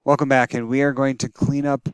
Welcome back, and we are going to clean up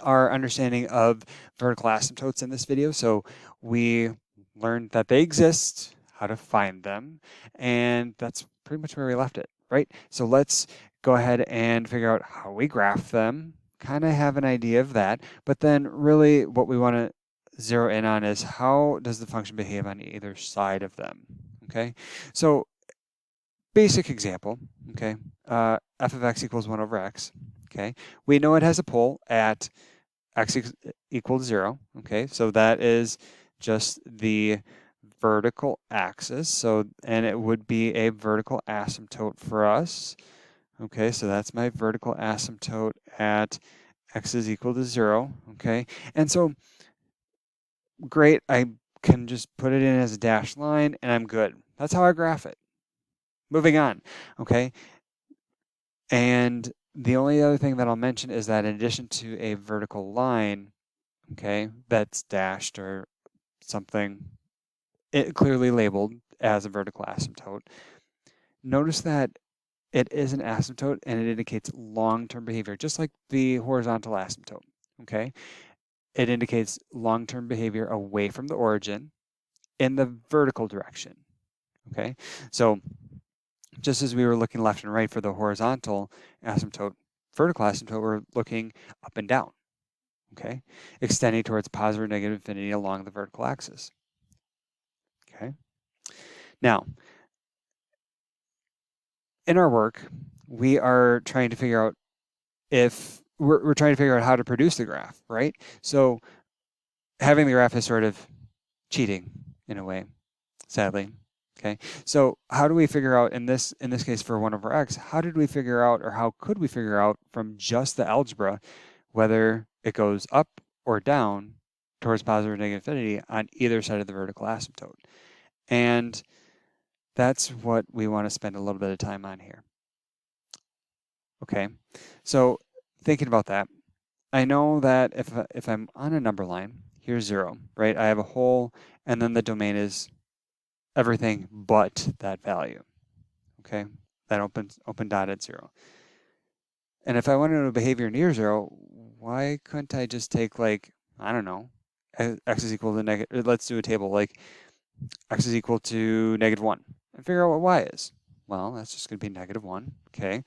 our understanding of vertical asymptotes in this video. So we learned that they exist, how to find them, and that's pretty much where we left it, right? So let's go ahead and figure out how we graph them, kind of have an idea of that, but then really what we want to zero in on is how does the function behave on either side of them, okay? So basic example, okay, f of x equals 1 over x, okay? We know it has a pole at x equals 0, okay? So that is just the vertical axis. So, and it would be a vertical asymptote for us, okay? So that's my vertical asymptote at x is equal to 0, okay? And so, great, I can just put it in as a dashed line and I'm good. That's how I graph it. Moving on, okay? And the only other thing that I'll mention is that in addition to a vertical line, okay, that's dashed or something clearly labeled as a vertical asymptote, notice that it is an asymptote and it indicates long-term behavior, just like the horizontal asymptote, okay? It indicates long-term behavior away from the origin in the vertical direction, okay? So just as we were looking left and right for the horizontal asymptote, vertical asymptote, we're looking up and down, okay? Extending towards positive or negative infinity along the vertical axis, okay? Now, in our work, we are trying to figure out if we're trying to figure out how to produce the graph, right? So having the graph is sort of cheating in a way, sadly. Okay, so how do we figure out in this case for 1 over x, how did we figure out or how could we figure out from just the algebra whether it goes up or down towards positive or negative infinity on either side of the vertical asymptote? And that's what we want to spend a little bit of time on here. Okay, so thinking about that, I know that if I'm on a number line, here's 0, right? I have a hole, and then the domain is everything but that value, okay? That open dot at 0. And if I want to know behavior near 0, why couldn't I just take, like, I don't know, x is equal to negative, let's do a table, like x is equal to -1, and figure out what y is. Well, that's just going to be -1, okay?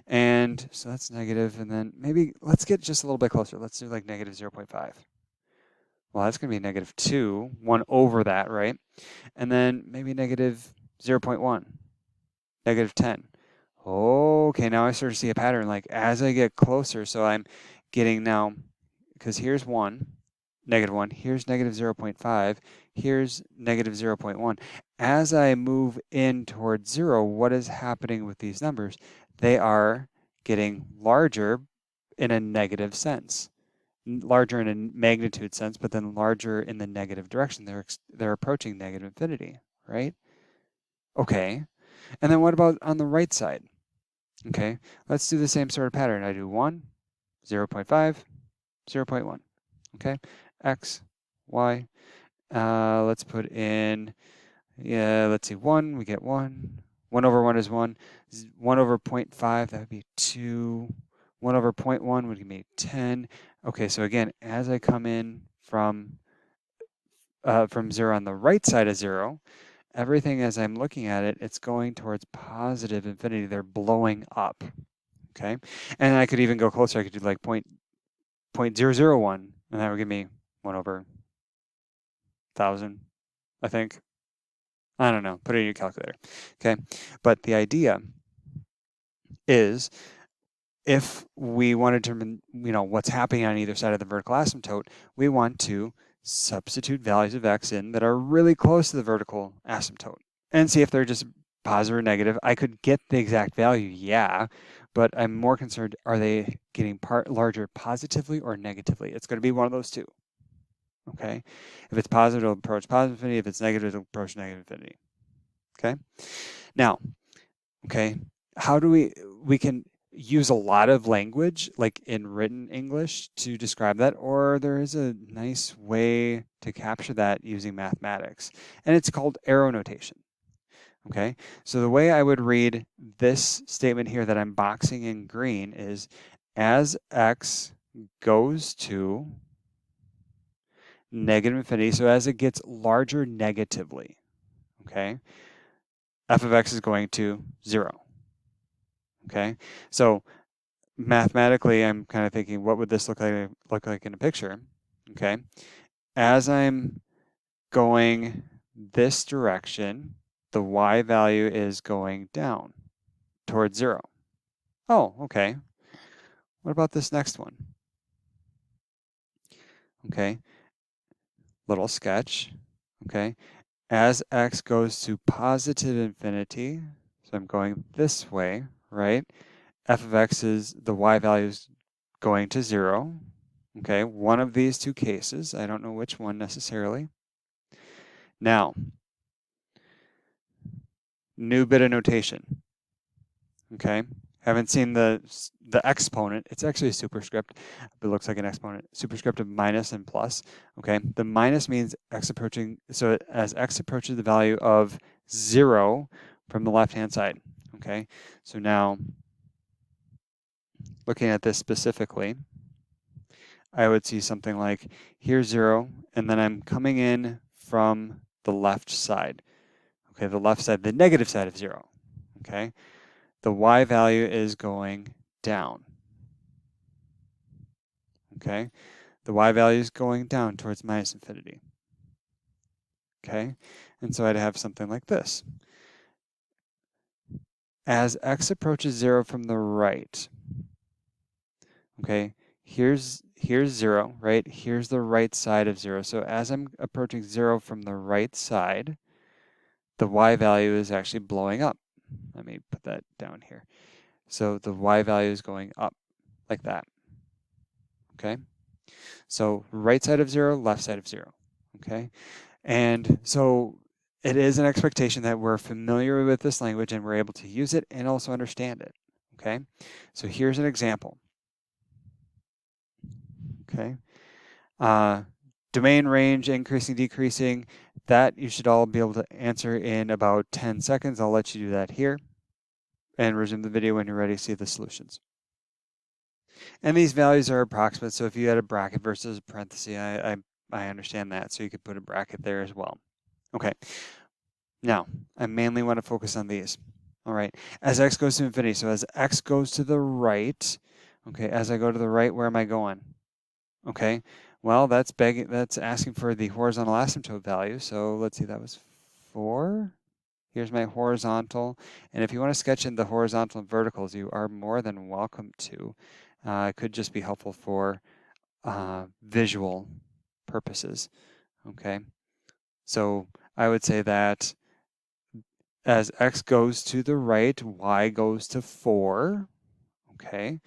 And so that's negative, and then maybe let's get just a little bit closer. Let's do like negative 0.5. Well, that's going to be -2, 1 over that, right? And then maybe negative 0.1, -10. Okay, now I start to see a pattern. Like as I get closer, so I'm getting now, because here's 1, -1, here's negative 0.5, here's negative 0.1. As I move in towards 0, what is happening with these numbers? They are getting larger in a negative sense. Larger in a magnitude sense, but then larger in the negative direction. They're approaching negative infinity, right? Okay. And then what about on the right side? Okay, let's do the same sort of pattern. I do 1, 0.5, 0.1. Okay, x, y. Let's put in, yeah, let's see, 1, we get 1. 1 over 1 is 1. 1 over 0.5, that would be 2. 1 over 0.1 would give me 10. Okay, so again, as I come in from 0 on the right side of 0, everything as I'm looking at it, it's going towards positive infinity. They're blowing up, okay? And I could even go closer. I could do like 0.001, and that would give me 1 over 1,000, I think. I don't know. Put it in your calculator, okay? But the idea is if we want to determine, what's happening on either side of the vertical asymptote, we want to substitute values of x in that are really close to the vertical asymptote and see if they're just positive or negative. I could get the exact value, yeah, but I'm more concerned, are they getting larger positively or negatively? It's going to be one of those two, okay? If it's positive, it'll approach positive infinity. If it's negative, it'll approach negative infinity, okay? Now, okay, how do we can use a lot of language, like in written English, to describe that, or there is a nice way to capture that using mathematics, and it's called arrow notation. Okay, so the way I would read this statement here that I'm boxing in green is as x goes to negative infinity, so as it gets larger negatively, okay, f of x is going to 0. Okay, so mathematically, I'm kind of thinking, what would this look like in a picture? Okay, as I'm going this direction, the y value is going down towards 0. Oh, okay. What about this next one? Okay, little sketch. Okay, as x goes to positive infinity, so I'm going this way, right? F of x is the y value is going to 0. Okay, one of these two cases. I don't know which one necessarily. Now, new bit of notation. Okay, haven't seen the exponent. It's actually a superscript, but it looks like an exponent. Superscript of minus and plus. Okay, the minus means x approaching. So as x approaches the value of 0 from the left-hand side. Okay, so now looking at this specifically, I would see something like here's 0, and then I'm coming in from the left side. Okay, the left side, the negative side of 0. Okay, the y value is going down. Okay, the y value is going down towards minus infinity. Okay, and so I'd have something like this. As x approaches 0 from the right, okay, here's 0, right? Here's the right side of 0. So as I'm approaching 0 from the right side, the y value is actually blowing up. Let me put that down here. So the y value is going up like that. Okay, so right side of 0, left side of 0. Okay, and so it is an expectation that we're familiar with this language and we're able to use it and also understand it. Okay, so here's an example. Okay, domain range, increasing, decreasing, that you should all be able to answer in about 10 seconds. I'll let you do that here and resume the video when you're ready to see the solutions. And these values are approximate, so if you had a bracket versus a parenthesis, I understand that, so you could put a bracket there as well. Okay, now I mainly want to focus on these. All right, as x goes to infinity, so as x goes to the right, okay, as I go to the right, where am I going? Okay, well, that's asking for the horizontal asymptote value, so let's see, that was 4. Here's my horizontal, and if you want to sketch in the horizontal and verticals, you are more than welcome to. It could just be helpful for visual purposes, okay? So I would say that as x goes to the right, y goes to 4, okay?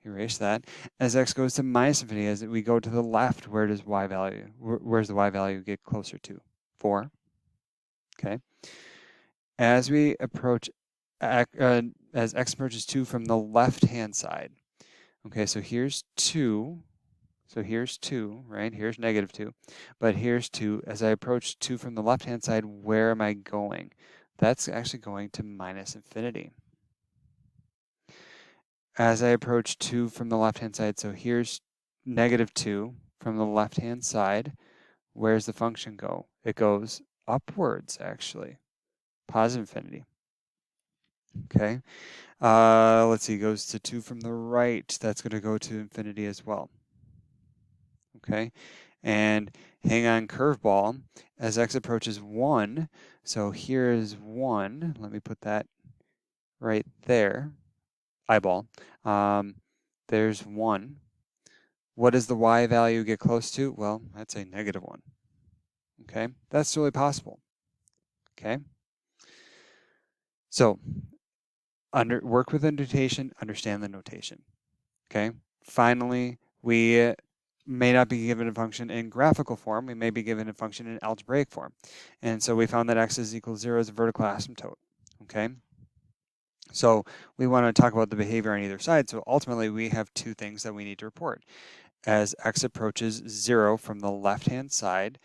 Erase that. As x goes to minus infinity, as we go to the left, where does y value, where's the y value get closer to? 4, okay? As we approach, as x approaches 2 from the left-hand side, okay, so here's 2, so here's 2, right? Here's negative 2, but here's 2. As I approach 2 from the left-hand side, where am I going? That's actually going to minus infinity. As I approach 2 from the left-hand side, so here's negative 2 from the left-hand side, where's the function go? It goes upwards, actually, positive infinity. Okay, let's see, goes to 2 from the right. That's going to go to infinity as well. Okay, and hang on, curveball, as x approaches 1. So here is 1. Let me put that right there. Eyeball. There's 1. What does the y value get close to? Well, I'd say negative 1. Okay, that's totally possible. Okay, so work with the notation, understand the notation. Okay, finally, we may not be given a function in graphical form. We may be given a function in algebraic form. And so we found that x is equal to 0 is a vertical asymptote. Okay, so we want to talk about the behavior on either side. So ultimately, we have two things that we need to report. As x approaches 0 from the left-hand side,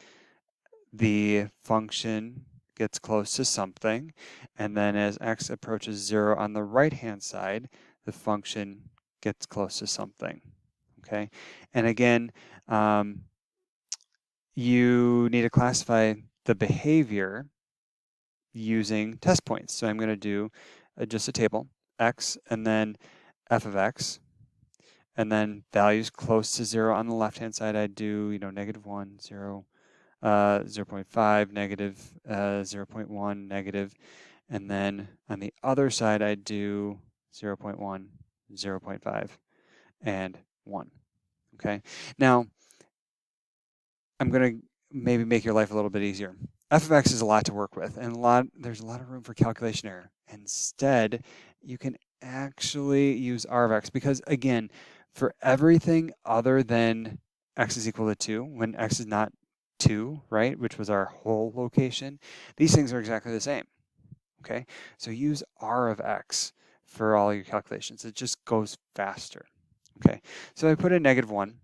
the function gets close to something. And then as x approaches 0 on the right-hand side, the function gets close to something, okay? And again, you need to classify the behavior using test points. So I'm going to do just a table, x, and then f of x, and then values close to 0 on the left-hand side, I do, -1, 0, 0.5, negative, 0.1, negative, and then on the other side, I do 0.1, 0.5, and 1, okay? Now, I'm going to maybe make your life a little bit easier. F of x is a lot to work with, and there's a lot of room for calculation error. Instead, you can actually use r of x because, again, for everything other than x is equal to 2, when x is not 2, right, which was our whole location, these things are exactly the same, okay? So use r of x for all your calculations. It just goes faster, okay? So I put in -1.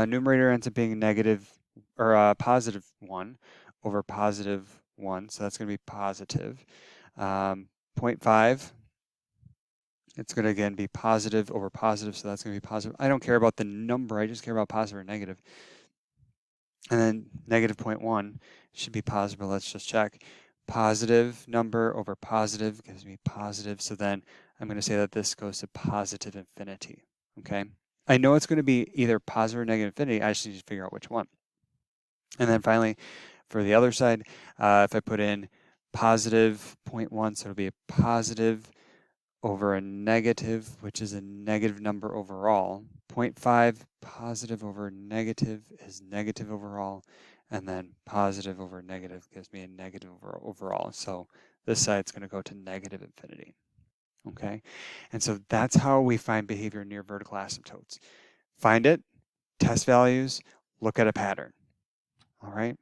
Numerator ends up being negative or positive 1 over positive 1, so that's going to be positive. 0.5, it's going to again be positive over positive, so that's going to be positive. I don't care about the number, I just care about positive or negative. And then negative 0.1 should be positive, but let's just check. Positive number over positive gives me positive, so then I'm going to say that this goes to positive infinity, okay? I know it's going to be either positive or negative infinity, I just need to figure out which one. And then finally, for the other side, if I put in positive 0.1, so it'll be a positive over a negative, which is a negative number overall. 0.5 positive over negative is negative overall, and then positive over negative gives me a negative overall. So this side's going to go to negative infinity. Okay, and so that's how we find behavior near vertical asymptotes. Find it, test values, look at a pattern. All right.